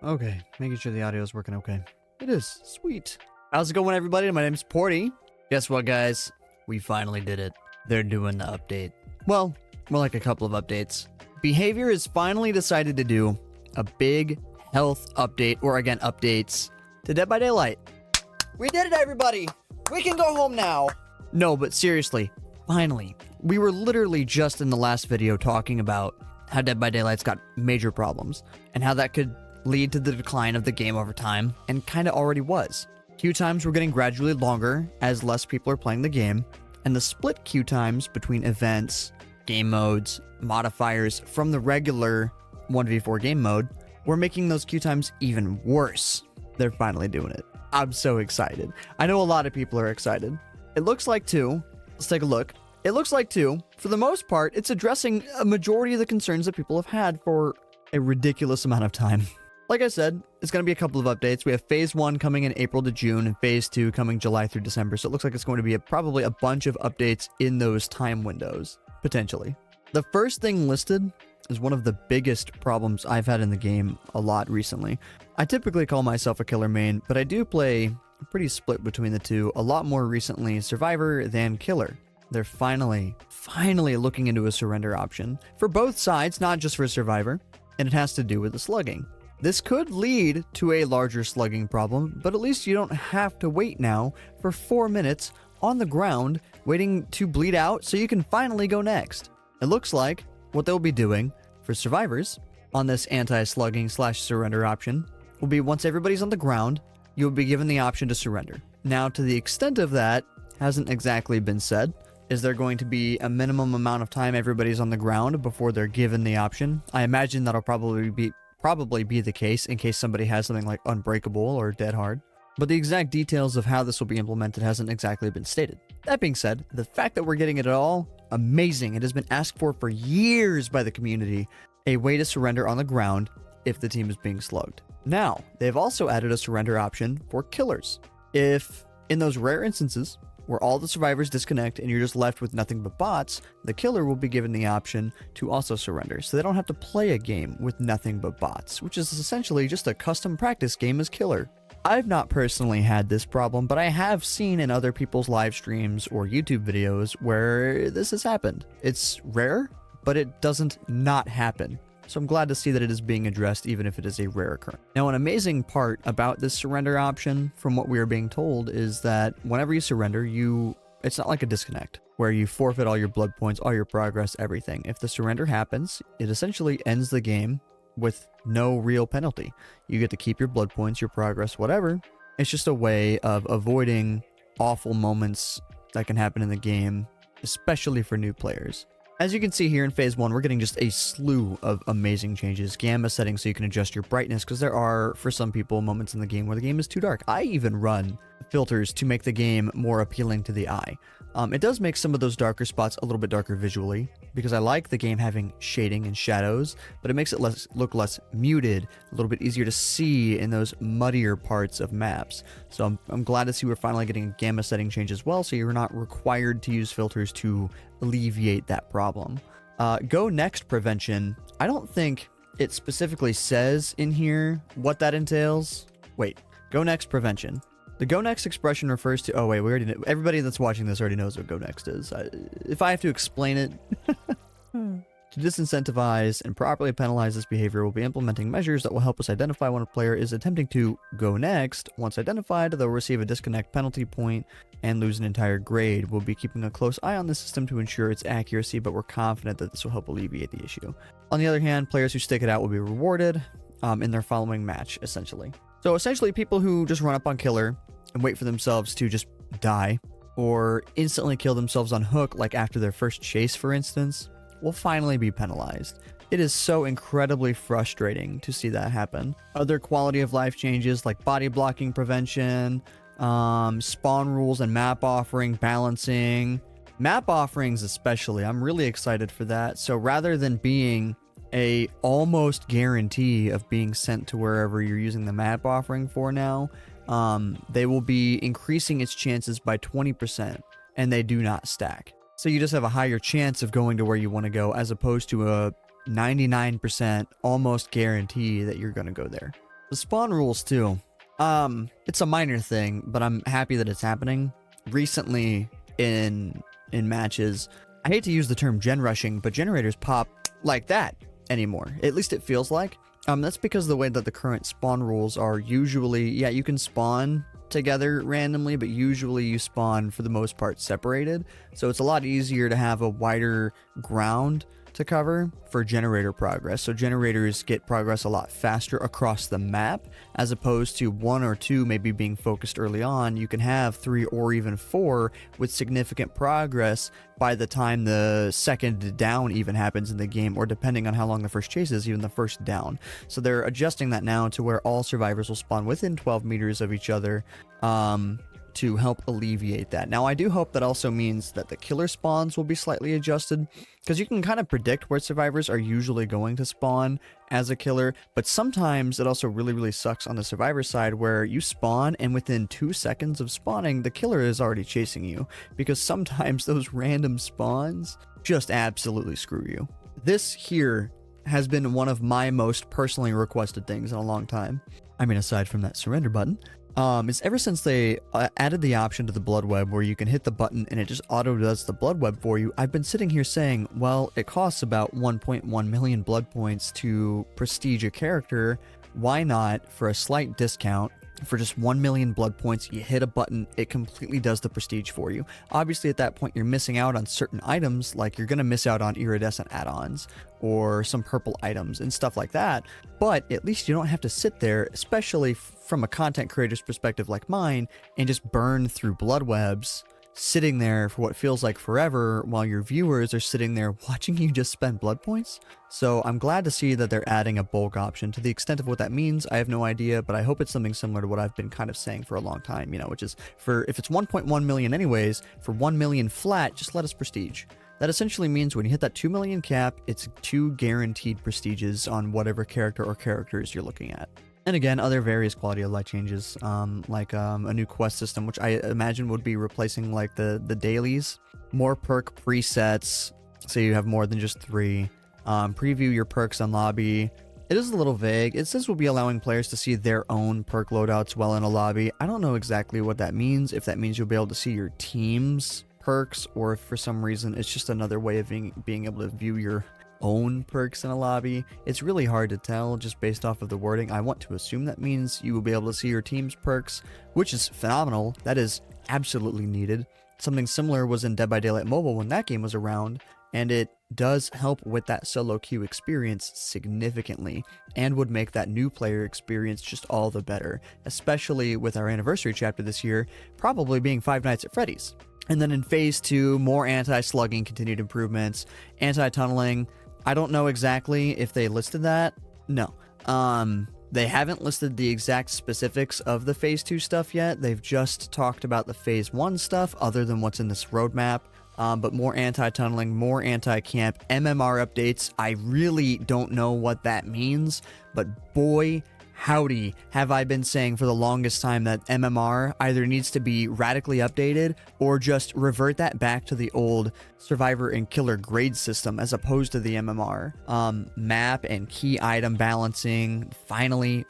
Okay, making sure the audio is working okay. It is. Sweet. How's it going, everybody? My name's Porty. Guess what, guys? We finally did it. They're doing the update. Well, more like a couple of updates. Behavior has finally decided to do a big health update, or again, updates to Dead by Daylight. We did it, everybody! We can go home now! No, but seriously, finally. We were literally just in the last video talking about how Dead by Daylight's got major problems, and how that could lead to the decline of the game over time, and kinda already was. Queue times were getting gradually longer as less people are playing the game, and the split queue times between events, game modes, modifiers from the regular 1v4 game mode were making those queue times even worse. They're finally doing it. I'm so excited. I know a lot of people are excited. It looks like too, let's take a look. It looks like too, for the most part, it's addressing a majority of the concerns that people have had for a ridiculous amount of time. Like I said, it's going to be a couple of updates. We have Phase 1 coming in April to June, and Phase 2 coming July through December. So it looks like it's going to be probably a bunch of updates in those time windows, potentially. The first thing listed is one of the biggest problems I've had in the game a lot recently. I typically call myself a killer main, but I do play pretty split between the two, a lot more recently survivor than killer. They're finally looking into a surrender option for both sides, not just for survivor, and it has to do with the slugging. This could lead to a larger slugging problem, but at least you don't have to wait now for 4 minutes on the ground waiting to bleed out so you can finally go next. It looks like what they'll be doing for survivors on this anti-slugging / surrender option will be once everybody's on the ground, you'll be given the option to surrender. Now, to the extent of that hasn't exactly been said. Is there going to be a minimum amount of time everybody's on the ground before they're given the option? I imagine that'll probably be the case in case somebody has something like Unbreakable or Dead Hard. But the exact details of how this will be implemented hasn't exactly been stated. That being said, the fact that we're getting it at all, amazing. It has been asked for years by the community, a way to surrender on the ground if the team is being slugged. Now, they've also added a surrender option for killers. If, in those rare instances where all the survivors disconnect and you're just left with nothing but bots, the killer will be given the option to also surrender, so they don't have to play a game with nothing but bots, which is essentially just a custom practice game as killer. I've not personally had this problem, but I have seen in other people's live streams or YouTube videos where this has happened. It's rare, but it doesn't not happen. So I'm glad to see that it is being addressed, even if it is a rare occurrence. Now, an amazing part about this surrender option, from what we are being told, is that whenever you surrender, it's not like a disconnect, where you forfeit all your blood points, all your progress, everything. If the surrender happens, it essentially ends the game with no real penalty. You get to keep your blood points, your progress, whatever. It's just a way of avoiding awful moments that can happen in the game, especially for new players. As you can see here in Phase 1, we're getting just a slew of amazing changes. Gamma settings so you can adjust your brightness, because there are, for some people, moments in the game where the game is too dark. I even run filters to make the game more appealing to the eye. It does make some of those darker spots a little bit darker visually, because I like the game having shading and shadows, but it makes it look less muted, a little bit easier to see in those muddier parts of maps. So I'm glad to see we're finally getting a gamma setting change as well, so you're not required to use filters to alleviate that problem. Go next prevention. I don't think it specifically says in here what that entails. Wait, go next prevention. The go next expression refers to, oh wait, we already know, everybody that's watching this already knows what go next is. If I have to explain it, to disincentivize and properly penalize this behavior, we'll be implementing measures that will help us identify when a player is attempting to go next. Once identified, they'll receive a disconnect penalty point and lose an entire grade. We'll be keeping a close eye on the system to ensure its accuracy, but we're confident that this will help alleviate the issue. On the other hand, players who stick it out will be rewarded in their following match, essentially. So essentially, people who just run up on killer and wait for themselves to just die, or instantly kill themselves on hook, like after their first chase, for instance, will finally be penalized. It is so incredibly frustrating to see that happen. Other quality of life changes like body blocking prevention, spawn rules and map offering balancing. Map offerings especially, I'm really excited for that. So rather than being a almost guarantee of being sent to wherever you're using the map offering for now, they will be increasing its chances by 20%, and they do not stack. So you just have a higher chance of going to where you want to go, as opposed to a 99% almost guarantee that you're going to go there. The spawn rules too. It's a minor thing, but I'm happy that it's happening. Recently in matches, I hate to use the term gen rushing, but generators pop like that anymore. At least it feels like. That's because of the way that the current spawn rules are usually, yeah, you can spawn together randomly, but usually you spawn for the most part separated. So it's a lot easier to have a wider ground to cover for generator progress. So generators get progress a lot faster across the map, as opposed to 1 or 2 maybe being focused early on. You can have 3 or even 4 with significant progress by the time the second down even happens in the game, or depending on how long the first chase is, even the first down. So they're adjusting that now to where all survivors will spawn within 12 meters of each other, to help alleviate that. Now, I do hope that also means that the killer spawns will be slightly adjusted, because you can kind of predict where survivors are usually going to spawn as a killer, but sometimes it also really sucks on the survivor side, where you spawn and within 2 seconds of spawning, the killer is already chasing you, because sometimes those random spawns just absolutely screw you. This here has been one of my most personally requested things in a long time. I mean, aside from that surrender button. Is ever since they added the option to the blood web where you can hit the button and it just auto does the blood web for you, I've been sitting here saying, well, it costs about 1.1 million blood points to prestige a character. Why not, for a slight discount, for just 1 million blood points, you hit a button, it completely does the prestige for you. Obviously, at that point, you're missing out on certain items, like you're going to miss out on iridescent add-ons or some purple items and stuff like that, but at least you don't have to sit there, especially from a content creator's perspective like mine, and just burn through blood webs, sitting there for what feels like forever while your viewers are sitting there watching you just spend blood points. So I'm glad to see that they're adding a bulk option. To the extent of what that means, I have no idea, but I hope it's something similar to what I've been kind of saying for a long time, you know, which is, for if it's 1.1 million anyways, for 1 million flat, just let us prestige. That essentially means when you hit that 2 million cap, it's 2 guaranteed prestiges on whatever character or characters you're looking at. And again, other various quality of life changes, like a new quest system, which I imagine would be replacing like the dailies. More perk presets, so you have more than just 3. Preview your perks on lobby. It is a little vague. It says we'll be allowing players to see their own perk loadouts while in a lobby. I don't know exactly what that means, if that means you'll be able to see your team's perks, or if for some reason it's just another way of being able to view your own perks in a lobby. It's really hard to tell just based off of the wording. I want to assume that means you will be able to see your team's perks, which is phenomenal. That is absolutely needed. Something similar was in Dead by Daylight Mobile when that game was around, and it does help with that solo queue experience significantly, and would make that new player experience just all the better, especially with our anniversary chapter this year probably being Five Nights at Freddy's. And then in Phase 2, more anti-slugging continued improvements, anti-tunneling. I don't know exactly if they listed that. No. They haven't listed the exact specifics of the Phase 2 stuff yet. They've just talked about the Phase 1 stuff, other than what's in this roadmap. But more anti-tunneling, more anti-camp, MMR updates. I really don't know what that means, but boy, howdy, have I been saying for the longest time that MMR either needs to be radically updated or just revert that back to the old survivor and killer grade system as opposed to the MMR. Map and key item balancing. Finally,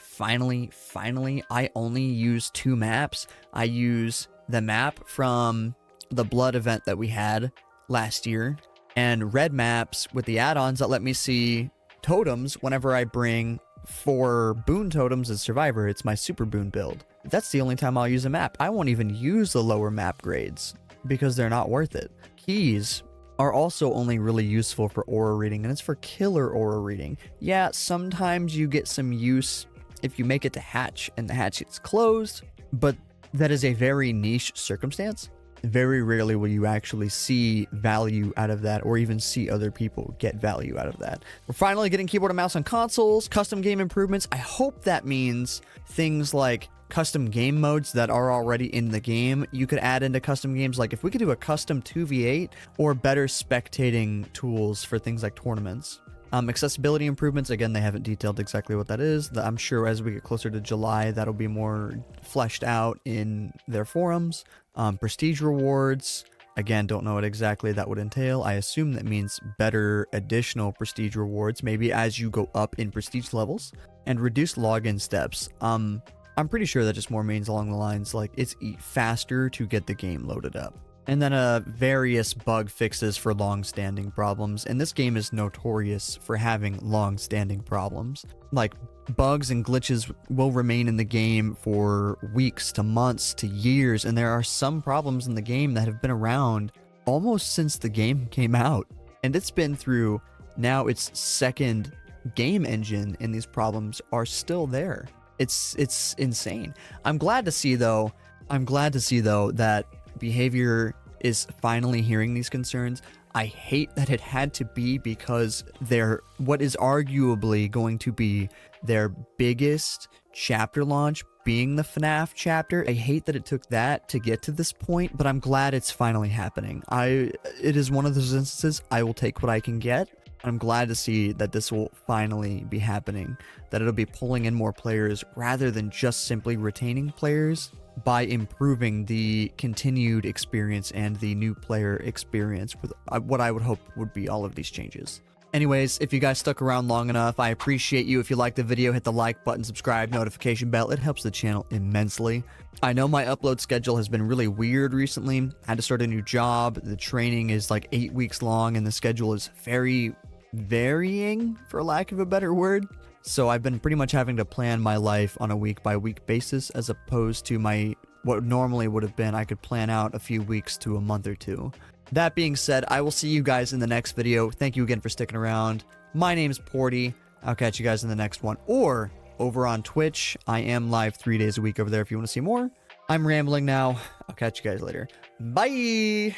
I only use 2 maps. I use the map from the blood event that we had last year, and red maps with the add-ons that let me see totems whenever I bring 4 boon totems as survivor. It's my super boon build. That's the only time I'll use a map. I won't even use the lower map grades because they're not worth it. Keys are also only really useful for aura reading, and it's for killer aura reading. Yeah, sometimes you get some use if you make it to hatch and the hatch gets closed, but that is a very niche circumstance. Very rarely will you actually see value out of that, or even see other people get value out of that. We're finally getting keyboard and mouse on consoles, custom game improvements. I hope that means things like custom game modes that are already in the game. You could add into custom games, like if we could do a custom 2v8 or better spectating tools for things like tournaments. Accessibility improvements, again, they haven't detailed exactly what that is. I'm sure as we get closer to July, that'll be more fleshed out in their forums. Prestige rewards, Again, don't know what exactly that would entail. I assume that means better additional prestige rewards, maybe as you go up in prestige levels, and reduced login steps. I'm pretty sure that just more means along the lines like it's faster to get the game loaded up. And then various bug fixes for long-standing problems, and this game is notorious for having long-standing problems. Like, bugs and glitches will remain in the game for weeks to months to years, and there are some problems in the game that have been around almost since the game came out. And it's been through now its second game engine, and these problems are still there. It's insane. I'm glad to see though that behavior is finally hearing these concerns. I hate that it had to be, because they're what is arguably going to be their biggest chapter launch being the FNAF chapter. I hate that it took that to get to this point, but I'm glad it's finally happening. It is one of those instances I will take what I can get. I'm glad to see that this will finally be happening, that it'll be pulling in more players rather than just simply retaining players by improving the continued experience and the new player experience with what I would hope would be all of these changes. Anyways, if you guys stuck around long enough, I appreciate you. If you liked the video, hit the like button, subscribe, notification bell. It helps the channel immensely. I know my upload schedule has been really weird recently. I had to start a new job. The training is like 8 weeks long, and the schedule is very varying, for lack of a better word. So I've been pretty much having to plan my life on a week-by-week basis, as opposed to what normally would have been I could plan out a few weeks to a month or two. That being said, I will see you guys in the next video. Thank you again for sticking around. My name's Porty. I'll catch you guys in the next one. Or over on Twitch, I am live 3 days a week over there if you want to see more. I'm rambling now. I'll catch you guys later. Bye!